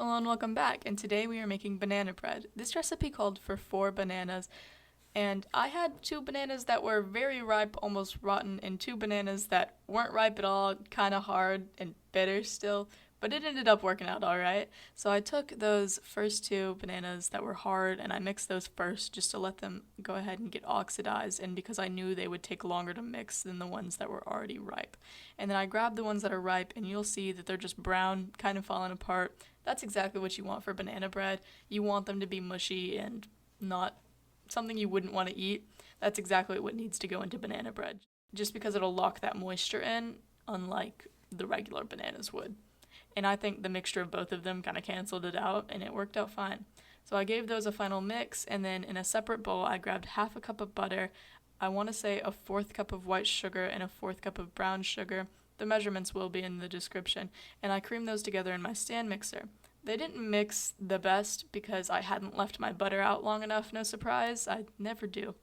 Hello and welcome back, and today we are making banana bread. This recipe called for 4 bananas, and I had 2 bananas that were very ripe, almost rotten, and 2 bananas that weren't ripe at all, kind of hard and bitter still, but it ended up working out alright. So I took those first 2 bananas that were hard and I mixed those first just to let them go ahead and get oxidized, and because I knew they would take longer to mix than the ones that were already ripe. And then I grabbed the ones that are ripe, and you'll see that they're just brown, kind of falling apart. That's exactly what you want for banana bread. You want them to be mushy and not something you wouldn't want to eat. That's exactly what needs to go into banana bread, just because it'll lock that moisture in, unlike the regular bananas would. And I think the mixture of both of them kind of canceled it out, and it worked out fine. So I gave those a final mix, and then in a separate bowl, I grabbed half a cup of butter. I want to say a 1/4 cup of white sugar and a 1/4 cup of brown sugar. The measurements will be in the description, and I creamed those together in my stand mixer. They didn't mix the best because I hadn't left my butter out long enough, no surprise, I never do.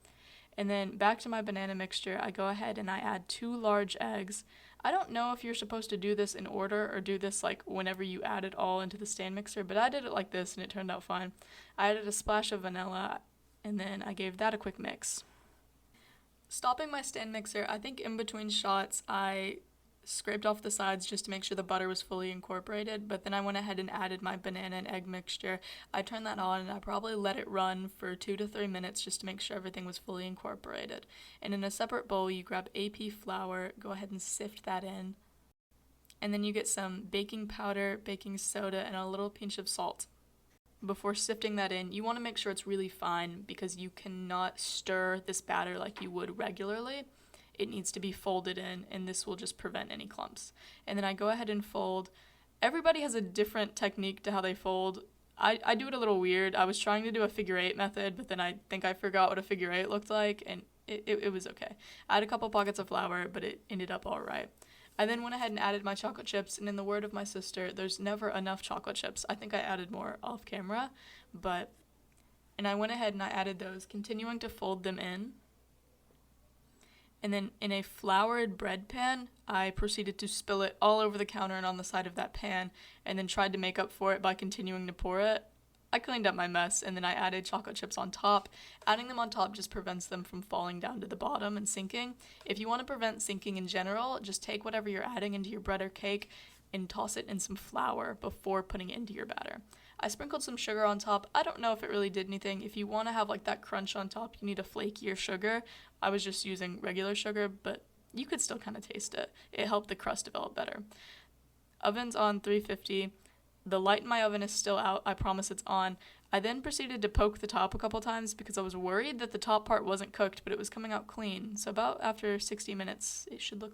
And then back to my banana mixture, I go ahead and I add 2 large eggs. I don't know if you're supposed to do this in order or do this like whenever you add it all into the stand mixer, but I did it like this and it turned out fine. I added a splash of vanilla and then I gave that a quick mix. Stopping my stand mixer, I think in between shots I scraped off the sides just to make sure the butter was fully incorporated, but then I went ahead and added my banana and egg mixture. I turned that on and I probably let it run for 2 to 3 minutes just to make sure everything was fully incorporated. And in a separate bowl, you grab AP flour, go ahead and sift that in, and then you get some baking powder, baking soda, and a little pinch of salt. Before sifting that in, you want to make sure it's really fine because you cannot stir this batter like you would regularly. It needs to be folded in, and this will just prevent any clumps. And then I go ahead and fold. Everybody has a different technique to how they fold. I do it a little weird. I was trying to do a figure 8 method, but then I think I forgot what a figure 8 looked like, and it was okay. I had a couple pockets of flour, but it ended up all right. I then went ahead and added my chocolate chips, and in the word of my sister, there's never enough chocolate chips. I think I added more off camera, and I went ahead and I added those, continuing to fold them in. And then in a floured bread pan, I proceeded to spill it all over the counter and on the side of that pan, and then tried to make up for it by continuing to pour it. I cleaned up my mess, and then I added chocolate chips on top. Adding them on top just prevents them from falling down to the bottom and sinking. If you want to prevent sinking in general, just take whatever you're adding into your bread or cake and toss it in some flour before putting it into your batter. I sprinkled some sugar on top. I don't know if it really did anything. If you want to have like that crunch on top, you need a flakier sugar. I was just using regular sugar, but you could still kind of taste it. It helped the crust develop better. Oven's on 350. The light in my oven is still out. I promise it's on. I then proceeded to poke the top a couple times because I was worried that the top part wasn't cooked, but it was coming out clean. So about after 60 minutes, it should look